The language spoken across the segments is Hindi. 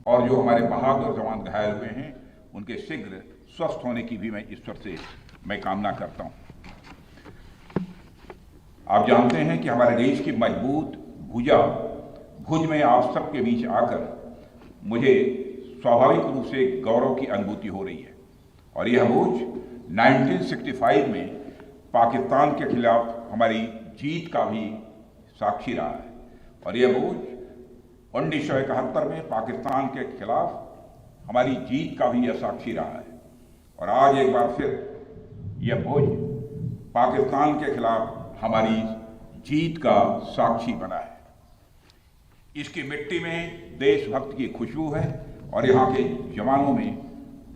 और जो हमारे बहादुर जवान घायल हुए हैं उनके शीघ्र स्वस्थ होने की भी मैं ईश्वर से मैं कामना करता हूं। आप जानते हैं कि हमारे देश की मजबूत भुज में आप सबके बीच आकर मुझे स्वाभाविक रूप से गौरव की अनुभूति हो रही है। और यह भुज 1965 में पाकिस्तान के खिलाफ हमारी जीत का भी साक्षी रहा है, और यह भुज 1971 में पाकिस्तान के खिलाफ हमारी जीत का भी यह साक्षी रहा है। और आज एक बार फिर यह भुज पाकिस्तान के खिलाफ हमारी जीत का साक्षी बना है। इसकी मिट्टी में देशभक्त की खुशबू है और यहाँ के जवानों में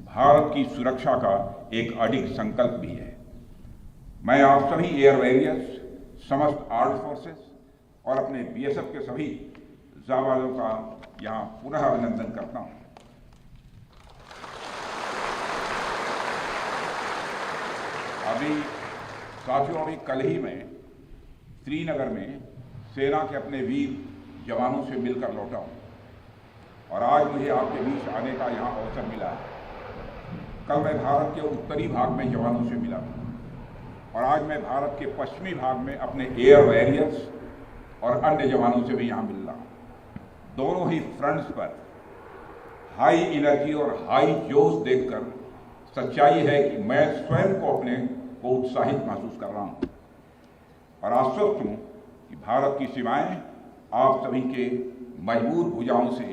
भारत की सुरक्षा का एक अडिग संकल्प भी है। मैं आप सभी एयर वॉरियर्स, समस्त आर्म्ड फोर्सेस और अपने बीएसएफ के सभी जाबाजों का यहाँ पुनः अभिनंदन करता हूँ। अभी कल ही में श्रीनगर में सेना के अपने वीर जवानों से मिलकर लौटा हूँ और आज मुझे आपके बीच आने का यहाँ अवसर मिला है। कल मैं भारत के उत्तरी भाग में जवानों से मिला और आज मैं भारत के पश्चिमी भाग में अपने एयर वॉरियर्स और अन्य जवानों से भी यहाँ मिल रहा हूँ। दोनों ही फ्रंट्स पर हाई एनर्जी और हाई जोश देखकर सच्चाई है कि मैं स्वयं को अपने को उत्साहित महसूस कर रहा हूँ और आश्वस्त हूँ कि भारत की सीमाएं आप सभी के मजबूत भुजाओं से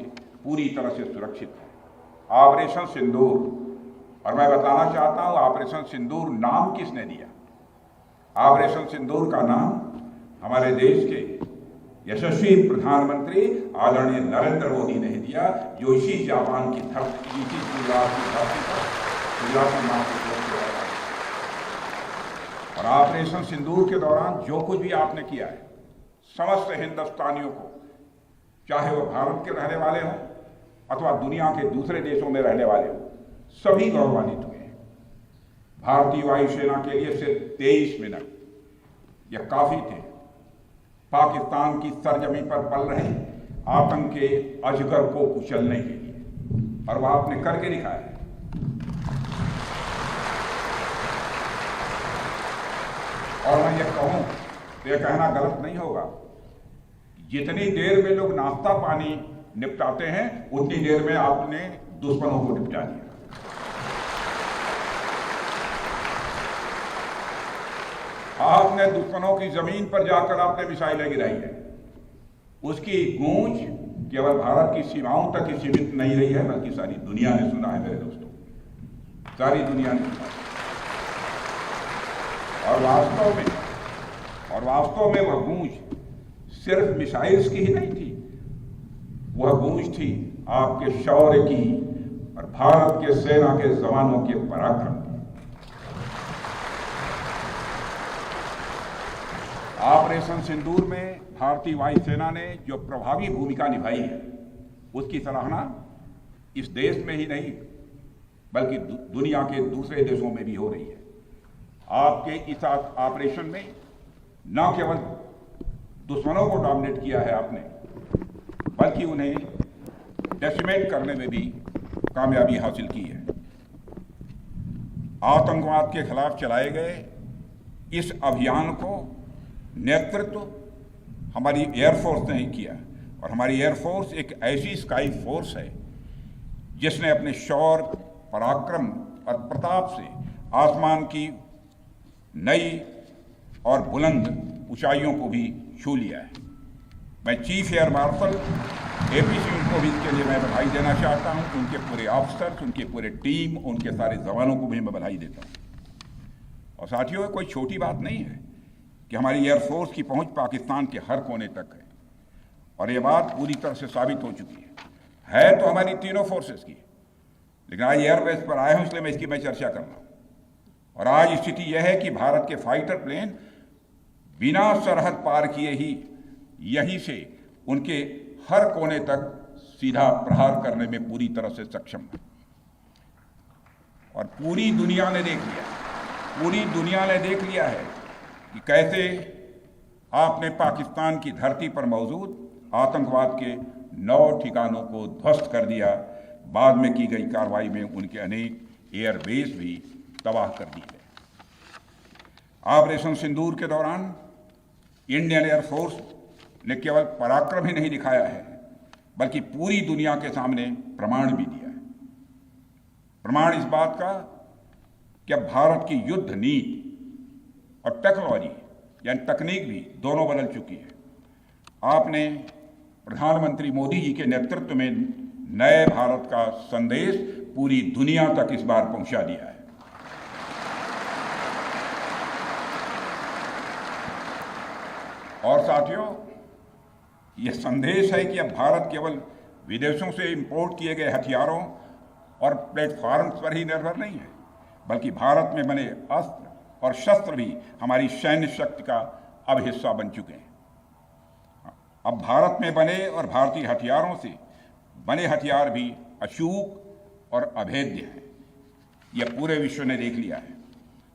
पूरी तरह से सुरक्षित है। ऑपरेशन सिंदूर, और मैं बताना चाहता हूँ ऑपरेशन सिंदूर नाम किसने दिया? ऑपरेशन सिंदूर का नाम हमारे देश के यशस्वी प्रधानमंत्री आदरणीय नरेंद्र मोदी ने दिया, जो इसी जापान की धरती, इसी गुजरात की धरती पर गुजराती नाम से और ऑपरेशन सिंदूर के दौरान जो कुछ भी आपने किया है, समस्त हिंदुस्तानियों को, चाहे वो भारत के रहने वाले हों अथवा दुनिया के दूसरे देशों में रहने वाले हों, सभी गौरवान्वित हुए हैं। भारतीय वायुसेना के लिए सिर्फ 23 मिनट यह काफी थे पाकिस्तान की सरजमी पर पल रहे आतंक के अजगर को कुचलने के लिए, और वह आपने करके दिखाया है। और मैं ये कहूँ तो यह कहना गलत नहीं होगा, जितनी देर में लोग नाश्ता पानी निपटाते हैं उतनी देर में आपने दुश्मनों को निपटा दिया। आपने दुश्मनों की जमीन पर जाकर आपने मिसाइलें गिराई है। उसकी गूंज केवल भारत की सीमाओं तक ही सीमित नहीं रही है, बल्कि सारी दुनिया ने सुना है मेरे दोस्तों, सारी दुनिया ने सुना है। और वास्तव में वह गूंज सिर्फ मिसाइल्स की ही नहीं थी, वह गूंज थी आपके शौर्य की और भारत के सेना के जवानों के पराक्रम की। ऑपरेशन सिंदूर में भारतीय वायुसेना ने जो प्रभावी भूमिका निभाई है, उसकी सराहना इस देश में ही नहीं बल्कि दुनिया के दूसरे देशों में भी हो रही है। आपके इस ऑपरेशन में न केवल दुश्मनों को डोमिनेट किया है आपने, बल्कि उन्हें डेसिमेट करने में भी कामयाबी हासिल की है। आतंकवाद के खिलाफ चलाए गए इस अभियान को नेतृत्व हमारी एयरफोर्स ने किया, और हमारी एयरफोर्स एक ऐसी स्काई फोर्स है जिसने अपने शौर्य, पराक्रम और प्रताप से आसमान की नई और बुलंद ऊंचाइयों को भी छू लिया है। मैं chief air marshal AP Singh को भी इसके लिए मैं बधाई देना चाहता हूं, उनके पूरे ऑफिसर्स, उनके पूरे टीम, उनके सारे जवानों को भी मैं बधाई देता हूं। और साथियों, कोई छोटी बात नहीं है कि हमारी एयरफोर्स की पहुंच पाकिस्तान के हर कोने तक है, और ये बात पूरी तरह से साबित हो चुकी है तो हमारी तीनों फोर्सेस की, लेकिन आज एयरबेस पर आए हूं इसलिए मैं इसकी चर्चा कर रहा हूं। और आज स्थिति यह है कि भारत के फाइटर प्लेन बिना सरहद पार किए ही यहीं से उनके हर कोने तक सीधा प्रहार करने में पूरी तरह से सक्षम है। और पूरी दुनिया ने देख लिया है कि कैसे आपने पाकिस्तान की धरती पर मौजूद आतंकवाद के 9 ठिकानों को ध्वस्त कर दिया। बाद में की गई कार्रवाई में उनके अनेक एयरबेस भी तबाह कर दिए गए। ऑपरेशन सिंदूर के दौरान इंडियन एयरफोर्स ने केवल पराक्रम ही नहीं दिखाया है, बल्कि पूरी दुनिया के सामने प्रमाण भी दिया है। प्रमाण इस बात का कि अब भारत की युद्ध नीति और टेक्नोलॉजी यानी तकनीक भी दोनों बदल चुकी है। आपने प्रधानमंत्री मोदी जी के नेतृत्व में नए भारत का संदेश पूरी दुनिया तक इस बार पहुंचा दिया है। और साथियों, यह संदेश है कि अब भारत केवल विदेशों से इंपोर्ट किए गए हथियारों और प्लेटफॉर्म्स पर ही निर्भर नहीं है, बल्कि भारत में बने अस्त्र और शस्त्र भी हमारी सैन्य शक्ति का अब हिस्सा बन चुके हैं। अब भारत में बने और भारतीय हथियारों से बने हथियार भी अचूक और अभेद्य हैं। यह पूरे विश्व ने देख लिया है।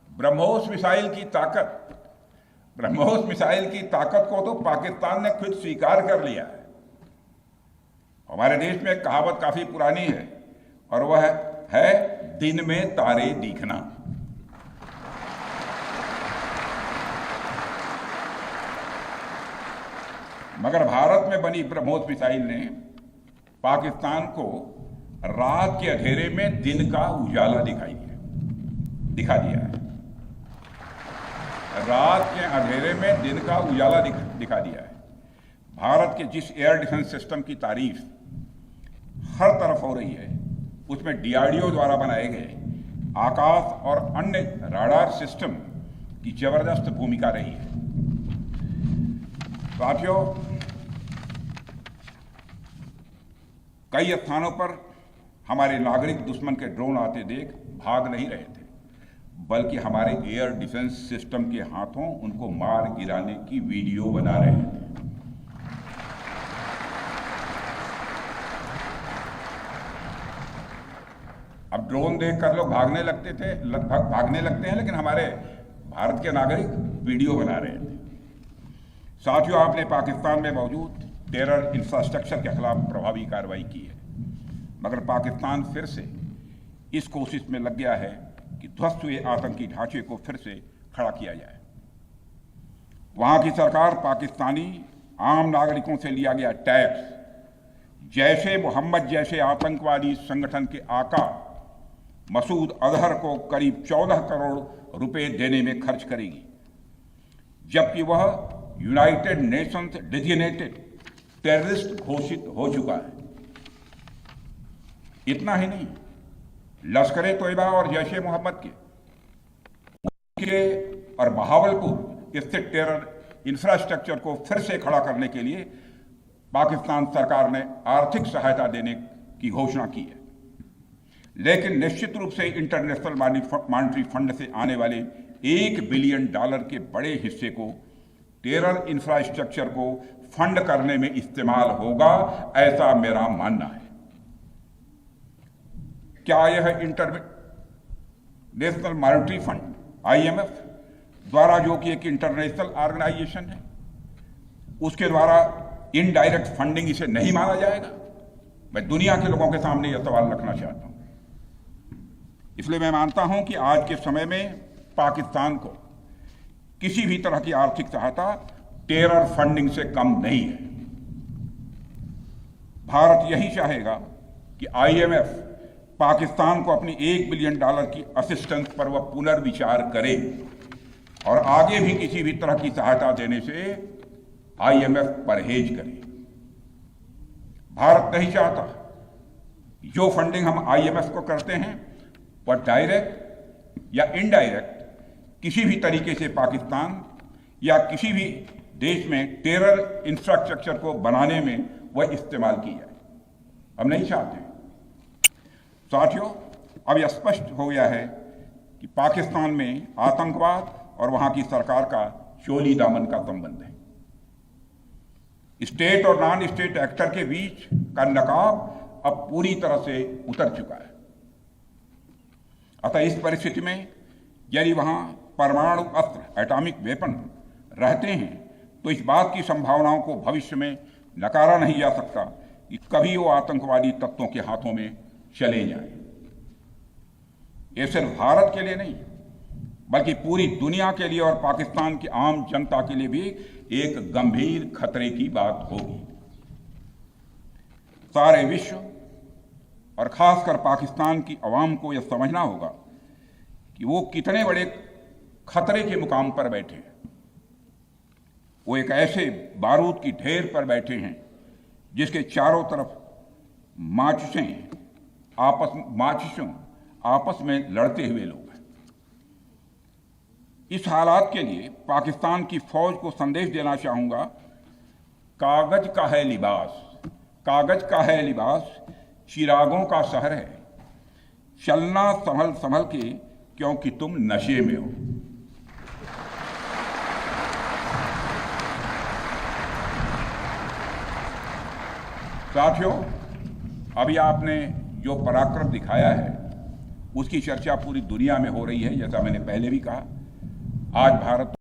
ब्रह्मोस मिसाइल की ताकत को तो पाकिस्तान ने खुद स्वीकार कर लिया है। हमारे देश में एक कहावत काफी पुरानी है और वह है दिन में तारे दिखना। मगर भारत में बनी ब्रह्मोस मिसाइल ने पाकिस्तान को रात के अंधेरे में दिन का उजाला दिखा दिया है। रात के अंधेरे में दिन का उजाला दिखा दिया है। भारत के जिस एयर डिफेंस सिस्टम की तारीफ हर तरफ हो रही है, उसमें डीआरडीओ द्वारा बनाए गए आकाश और अन्य राडार सिस्टम की जबरदस्त भूमिका रही है। साथियों, कई स्थानों पर हमारे नागरिक दुश्मन के ड्रोन आते देख भाग नहीं रहे थे, बल्कि हमारे एयर डिफेंस सिस्टम के हाथों उनको मार गिराने की वीडियो बना रहे थे। अब ड्रोन देखकर लोग भागने लगते हैं, लेकिन हमारे भारत के नागरिक वीडियो बना रहे थे। साथियों, आपने पाकिस्तान में मौजूद टेरर इंफ्रास्ट्रक्चर के खिलाफ प्रभावी कार्रवाई की है, मगर पाकिस्तान फिर से इस कोशिश में लग गया है कि ध्वस्त हुए आतंकी ढांचे को फिर से खड़ा किया जाए। वहां की सरकार पाकिस्तानी आम नागरिकों से लिया गया टैक्स जैशे मोहम्मद जैसे आतंकवादी संगठन के आका मसूद अजहर को करीब 14 करोड़ रुपए देने में खर्च करेगी, जबकि वह यूनाइटेड नेशंस डेजिग्नेटेड टेररिस्ट घोषित हो चुका है। इतना ही नहीं, लश्कर-ए-तोयबा और जैश ए मोहम्मद के और बहावलपुर स्थित टेरर इंफ्रास्ट्रक्चर को फिर से खड़ा करने के लिए पाकिस्तान सरकार ने आर्थिक सहायता देने की घोषणा की है, लेकिन निश्चित रूप से इंटरनेशनल मॉनेटरी फंड से आने वाले $1 बिलियन के बड़े हिस्से को टेरर इंफ्रास्ट्रक्चर को फंड करने में इस्तेमाल होगा, ऐसा मेरा मानना है। क्या यह इंटरनेशनल मॉनेटरी फंड IMF द्वारा, जो कि एक इंटरनेशनल ऑर्गेनाइजेशन है, उसके द्वारा इनडायरेक्ट फंडिंग इसे नहीं माना जाएगा? मैं दुनिया के लोगों के सामने यह सवाल रखना चाहता हूं। इसलिए मैं मानता हूं कि आज के समय में पाकिस्तान को किसी भी तरह की आर्थिक सहायता टेरर फंडिंग से कम नहीं है। भारत यही चाहेगा कि IMF पाकिस्तान को अपनी $1 बिलियन की असिस्टेंस पर वह पुनर्विचार करे और आगे भी किसी भी तरह की सहायता देने से IMF परहेज करे। भारत नहीं चाहता जो फंडिंग हम IMF को करते हैं वह डायरेक्ट या इनडायरेक्ट किसी भी तरीके से पाकिस्तान या किसी भी देश में टेरर इंफ्रास्ट्रक्चर को बनाने में वह इस्तेमाल की जाए। हम नहीं चाहते। साथियों, अब यह स्पष्ट हो गया है कि पाकिस्तान में आतंकवाद और वहां की सरकार का चोली दामन का संबंध है। स्टेट और नॉन स्टेट एक्टर के बीच का नकाब अब पूरी तरह से उतर चुका है। अतः इस परिस्थिति में यदि वहां परमाणु अस्त्र एटॉमिक वेपन रहते हैं तो इस बात की संभावनाओं को भविष्य में नकारा नहीं जा सकता कि कभी वो आतंकवादी तत्वों के हाथों में चले जाएं। ये सिर्फ भारत के लिए नहीं बल्कि पूरी दुनिया के लिए और पाकिस्तान की आम जनता के लिए भी एक गंभीर खतरे की बात होगी। सारे विश्व और खासकर पाकिस्तान की आवाम को यह समझना होगा कि वो कितने बड़े खतरे के मुकाम पर बैठे हैं। वो एक ऐसे बारूद की ढेर पर बैठे हैं जिसके चारों तरफ माचिसों आपस में लड़ते हुए लोग हैं। इस हालात के लिए पाकिस्तान की फौज को संदेश देना चाहूंगा, कागज का है लिबास, कागज का है लिबास, चिरागों का शहर है, चलना संभल संभल के क्योंकि तुम नशे में हो। साथियों, अभी आपने जो पराक्रम दिखाया है उसकी चर्चा पूरी दुनिया में हो रही है। जैसा मैंने पहले भी कहा, आज भारत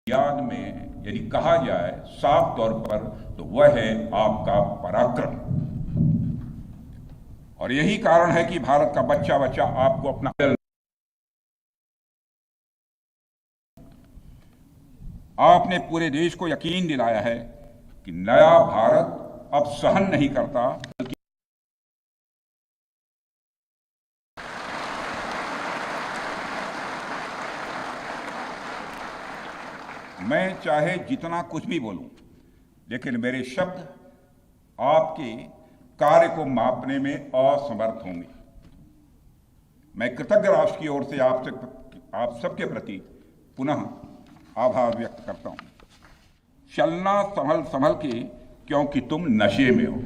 याद में यदि कहा जाए साफ तौर पर तो वह है आपका पराक्रम। और यही कारण है कि भारत का बच्चा बच्चा आपको अपना आपने पूरे देश को यकीन दिलाया है कि नया भारत अब सहन नहीं करता, बल्कि मैं चाहे जितना कुछ भी बोलूं, लेकिन मेरे शब्द आपके कार्य को मापने में असमर्थ होंगे। मैं कृतज्ञ राष्ट्र की ओर से आप सबके प्रति पुनः आभार व्यक्त करता हूं। चलना संभल संभल के क्योंकि तुम नशे में हो।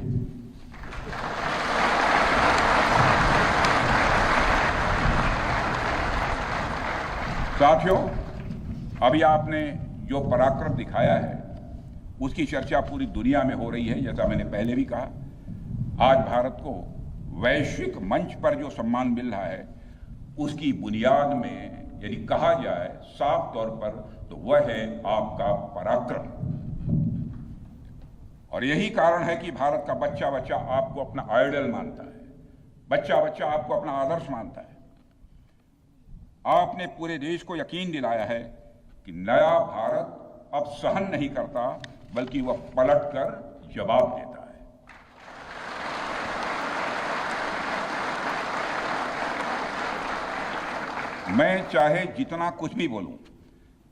साथियों, अभी आपने जो पराक्रम दिखाया है उसकी चर्चा पूरी दुनिया में हो रही है। जैसा मैंने पहले भी कहा, आज भारत को वैश्विक मंच पर जो सम्मान मिल रहा है उसकी बुनियाद में यदि कहा जाए साफ तौर पर तो वह है आपका पराक्रम। और यही कारण है कि भारत का बच्चा बच्चा आपको अपना आइडल मानता है, बच्चा बच्चा आपको अपना आदर्श मानता है। आपने पूरे देश को यकीन दिलाया है कि नया भारत अब सहन नहीं करता, बल्कि वह पलटकर जवाब देता है। मैं चाहे जितना कुछ भी बोलूं,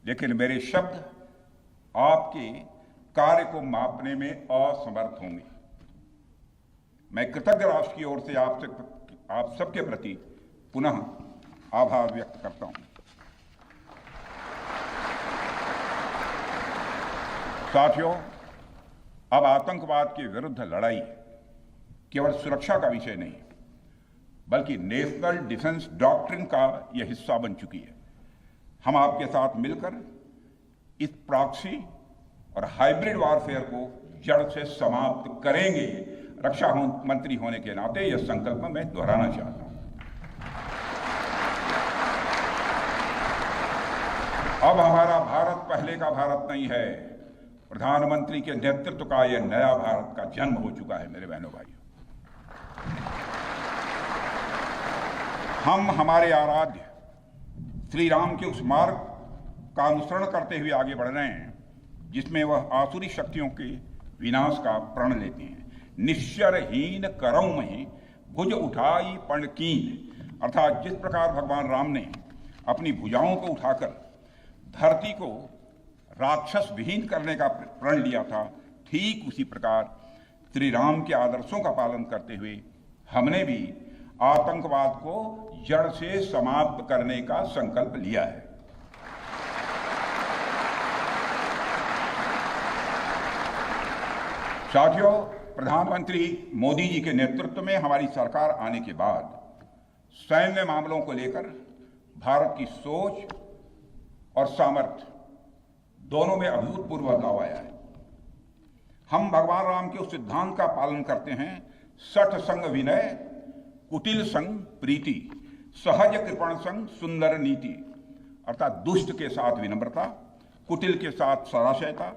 लेकिन मेरे शब्द आपके कार्य को मापने में असमर्थ होंगे। मैं कृतज्ञ राष्ट्र की ओर से आप सबके प्रति पुनः आभार व्यक्त करता हूं। साथियों, अब आतंकवाद के विरुद्ध लड़ाई केवल सुरक्षा का विषय नहीं, बल्कि नेशनल डिफेंस डॉक्ट्रिन का यह हिस्सा बन चुकी है। हम आपके साथ मिलकर इस प्रॉक्सी और हाइब्रिड वॉरफेयर को जड़ से समाप्त करेंगे। रक्षा मंत्री होने के नाते यह संकल्प मैं दोहराना चाहता हूं। अब हमारा भारत पहले का भारत नहीं है। प्रधानमंत्री के नेतृत्व का यह नया भारत का जन्म हो चुका है। मेरे बहनों भाइयों, हम हमारे आराध्य श्री राम के उस मार्ग का अनुसरण करते हुए आगे बढ़ रहे हैं जिसमें वह आसुरी शक्तियों के विनाश का प्रण लेते हैं। निश्चरहीन करऊं मही भुज उठाई पण कीन, अर्थात जिस प्रकार भगवान राम ने अपनी भुजाओं को उठाकर धरती को राक्षस विहीन करने का प्रण लिया था, ठीक उसी प्रकार श्री राम के आदर्शों का पालन करते हुए हमने भी आतंकवाद को जड़ से समाप्त करने का संकल्प लिया है। साथियों, प्रधानमंत्री मोदी जी के नेतृत्व में हमारी सरकार आने के बाद सैन्य मामलों को लेकर भारत की सोच और सामर्थ्य दोनों में अभूतपूर्व बदलाव आया है। हम भगवान राम के उस सिद्धांत का पालन करते हैं, सठ संग विनय, कुटिल संग प्रीति, सहज कृपण संग सुंदर नीति, अर्थात दुष्ट के साथ विनम्रता, कुटिल के साथ सदाशयता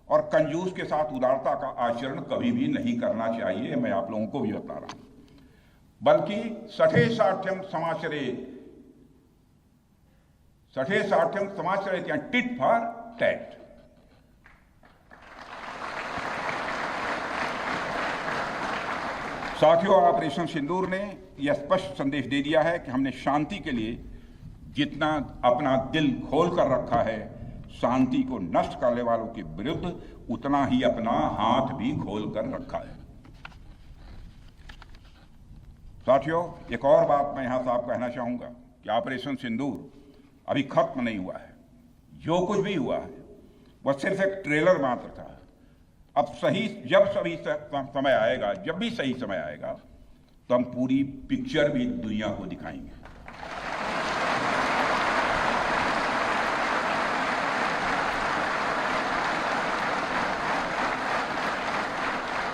और कंजूस के साथ उदारता का आचरण कभी भी नहीं करना चाहिए, मैं आप लोगों को भी बता रहा हूं। बल्कि सठे साठ्यम समाचरित या टिट फॉर टैट। साथियों, ऑपरेशन सिंदूर ने यह स्पष्ट संदेश दे दिया है कि हमने शांति के लिए जितना अपना दिल खोल कर रखा है, शांति को नष्ट करने वालों के विरुद्ध उतना ही अपना हाथ भी खोल कर रखा है। साथियों, एक और बात मैं यहां साफ कहना चाहूंगा कि ऑपरेशन सिंदूर अभी खत्म नहीं हुआ है। जो कुछ भी हुआ है वह सिर्फ एक ट्रेलर मात्र था। अब जब समय आएगा, जब भी सही समय आएगा, तो हम पूरी पिक्चर भी दुनिया को दिखाएंगे।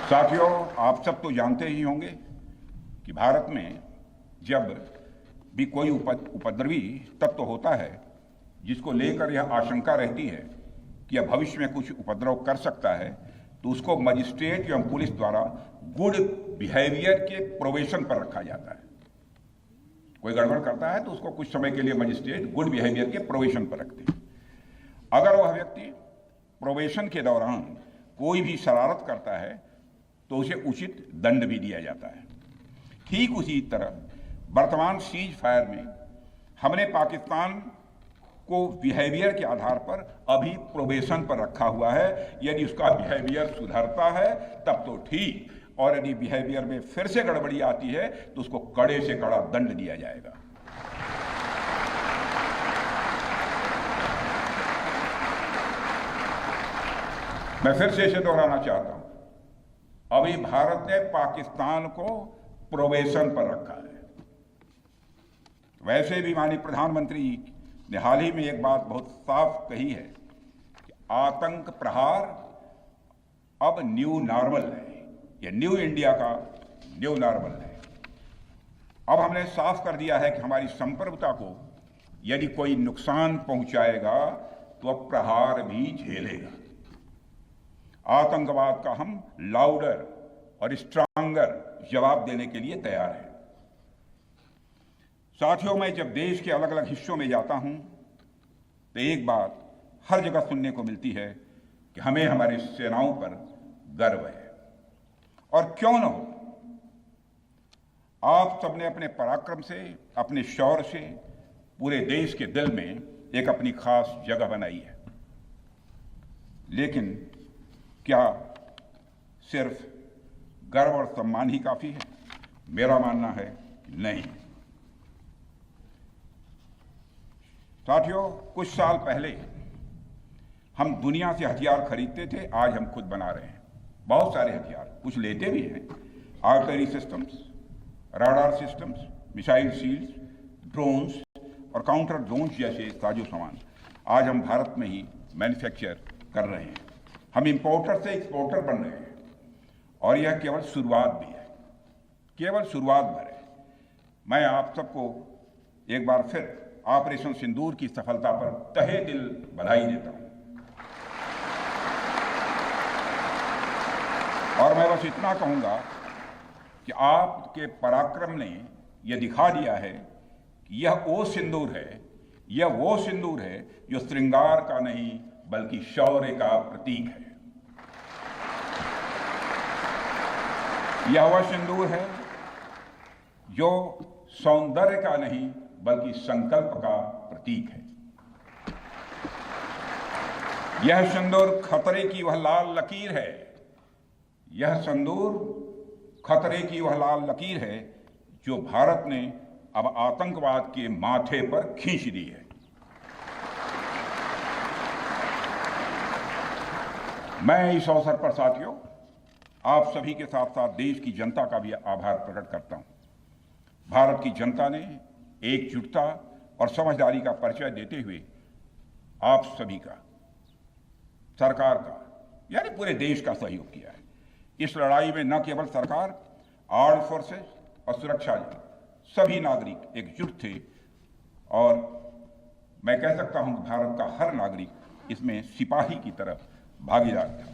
साथियों, आप सब तो जानते ही होंगे कि भारत में जब भी कोई उपद्रवी तत्व होता है जिसको लेकर यह आशंका रहती है कि यह भविष्य में कुछ उपद्रव कर सकता है, तो उसको मजिस्ट्रेट एवं पुलिस द्वारा गुड बिहेवियर के प्रोबेशन पर रखा जाता है। कोई गड़बड़ करता है तो उसको कुछ समय के लिए मजिस्ट्रेट गुड बिहेवियर के प्रोबेशन पर रखते हैं। अगर वह व्यक्ति प्रोबेशन के दौरान कोई भी शरारत करता है तो उसे उचित दंड भी दिया जाता है। ठीक उसी तरह वर्तमान सीज फायर में हमने पाकिस्तान को बिहेवियर के आधार पर अभी प्रोबेशन पर रखा हुआ है। यदि उसका बिहेवियर सुधरता है तब तो ठीक, और यदि बिहेवियर में फिर से गड़बड़ी आती है तो उसको कड़े से कड़ा दंड दिया जाएगा। मैं फिर से इसे दोहराना चाहता हूं, अभी भारत ने पाकिस्तान को प्रोबेशन पर रखा है। वैसे भी माननीय प्रधानमंत्री ने हाल ही में एक बात बहुत साफ कही है कि आतंक प्रहार अब न्यू नॉर्मल है, यह न्यू इंडिया का न्यू नॉर्मल है। अब हमने साफ कर दिया है कि हमारी संप्रभुता को यदि कोई नुकसान पहुंचाएगा तो अब प्रहार भी झेलेगा। आतंकवाद का हम लाउडर और स्ट्रांगर जवाब देने के लिए तैयार हैं। साथियों, मैं जब देश के अलग अलग हिस्सों में जाता हूं तो एक बात हर जगह सुनने को मिलती है कि हमें हमारी सेनाओं पर गर्व है। और क्यों न हो, आप सबने अपने पराक्रम से, अपने शौर्य से पूरे देश के दिल में एक अपनी खास जगह बनाई है। लेकिन क्या सिर्फ गर्व और सम्मान ही काफी है? मेरा मानना है नहीं। साथियों, कुछ साल पहले हम दुनिया से हथियार खरीदते थे, आज हम खुद बना रहे हैं बहुत सारे हथियार। कुछ लेते भी हैं, artillery systems, radar systems, missile shields, drones और काउंटर ड्रोन्स जैसे साजो सामान आज हम भारत में ही मैन्युफैक्चर कर रहे हैं। हम इंपोर्टर से एक्सपोर्टर बन रहे हैं, और यह केवल शुरुआत भी है, केवल शुरुआत भर है। मैं आप सबको एक बार फिर ऑपरेशन सिंदूर की सफलता पर तहे दिल बधाई देता हूं। और मैं बस इतना कहूंगा कि आपके पराक्रम ने यह दिखा दिया है कि यह वो सिंदूर है, यह वो सिंदूर है जो श्रृंगार का नहीं बल्कि शौर्य का प्रतीक है। यह वह सिंदूर है जो सौंदर्य का नहीं बल्कि संकल्प का प्रतीक है। यह सिंदूर खतरे की वह लाल लकीर है, यह सिंदूर खतरे की वह लाल लकीर है जो भारत ने अब आतंकवाद के माथे पर खींच दी है। मैं इस अवसर पर साथियों आप सभी के साथ साथ देश की जनता का भी आभार प्रकट करता हूं। भारत की जनता ने एकजुटता और समझदारी का परिचय देते हुए आप सभी का, सरकार का, यानी पूरे देश का सहयोग किया है। इस लड़ाई में न केवल सरकार, आर्म्ड फोर्सेस और सुरक्षा बल, सभी नागरिक एकजुट थे, और मैं कह सकता हूं कि भारत का हर नागरिक इसमें सिपाही की तरह भागीदार था।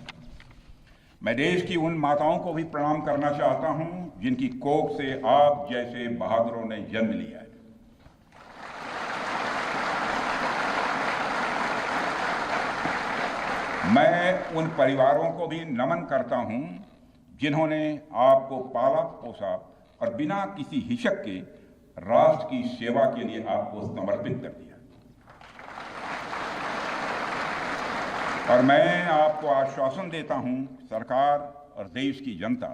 मैं देश की उन माताओं को भी प्रणाम करना चाहता हूं जिनकी कोख से आप जैसे बहादुरों ने जन्म लिया है। मैं उन परिवारों को भी नमन करता हूं जिन्होंने आपको पाला पोसा और बिना किसी हिचक के राष्ट्र की सेवा के लिए आपको समर्पित कर दिया। और मैं आपको आश्वासन देता हूं, सरकार और देश की जनता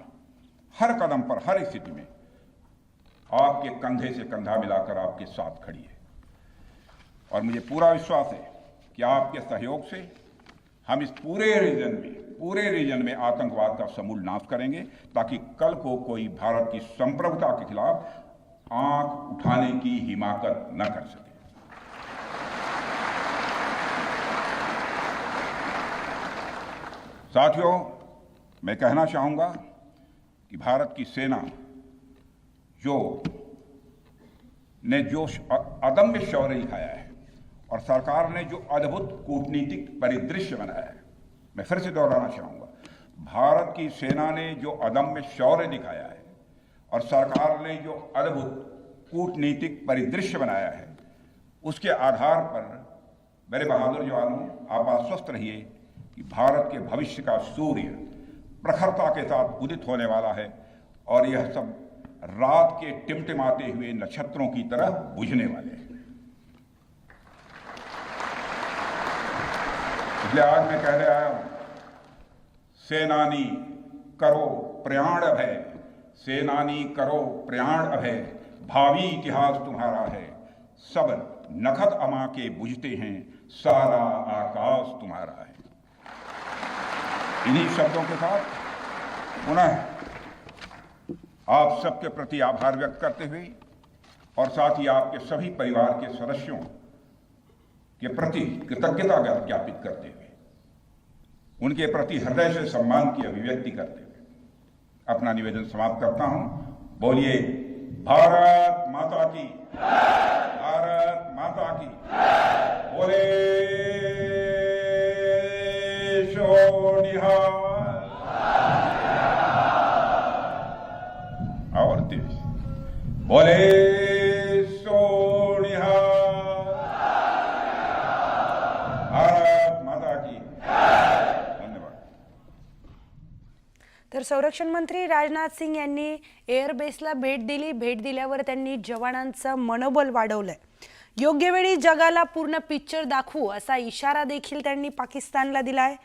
हर कदम पर, हर स्थिति में आपके कंधे से कंधा मिलाकर आपके साथ खड़ी है। और मुझे पूरा विश्वास है कि आपके सहयोग से हम इस पूरे रीजन में आतंकवाद का समूल नाश करेंगे, ताकि कल को कोई भारत की संप्रभुता के खिलाफ आंख उठाने की हिमाकत न कर सके। साथियों, मैं कहना चाहूंगा कि भारत की सेना जो अदम्य शौर्य दिखाया है और सरकार ने जो अद्भुत कूटनीतिक परिदृश्य बनाया है, मैं फिर से दोहराना चाहूंगा, भारत की सेना ने जो अदम्य शौर्य दिखाया है और सरकार ने जो अद्भुत कूटनीतिक परिदृश्य बनाया है, उसके आधार पर मेरे बहादुर जवानों, आप आश्वस्त रहिए कि भारत के भविष्य का सूर्य प्रखरता के साथ उदित होने वाला है और यह सब रात के टिमटिमाते हुए नक्षत्रों की तरह बुझने वाले हैं। इसलिए आज मैं कहने आया हूं, सेनानी करो प्रयाण अभय, सेनानी करो प्रयाण अभय, भावी इतिहास तुम्हारा है, सब नखत अमा के बुझते हैं, सारा आकाश तुम्हारा है। इन्हीं शब्दों के साथ पुनः आप सबके प्रति आभार व्यक्त करते हुए और साथ ही आपके सभी परिवार के सदस्यों के प्रति कृतज्ञता ज्ञापित करते हुए, उनके प्रति हृदय से सम्मान की अभिव्यक्ति करते हुए अपना निवेदन समाप्त करता हूं। बोलिए भारत माता की, भारत माता की, बोले सो निहाल। और तेज बोले सो निहाल। भारत माता की। धन्यवाद। तर संरक्षण मंत्री राजनाथ सिंह यांनी एअरबेसला भेट दिल्यावर त्यांनी जवानांचं मनोबल वाढवलंय। योग्य वेळी जगाला पूर्ण पिक्चर दाखवू असा इशारा देखील त्यांनी पाकिस्तानला दिलाय।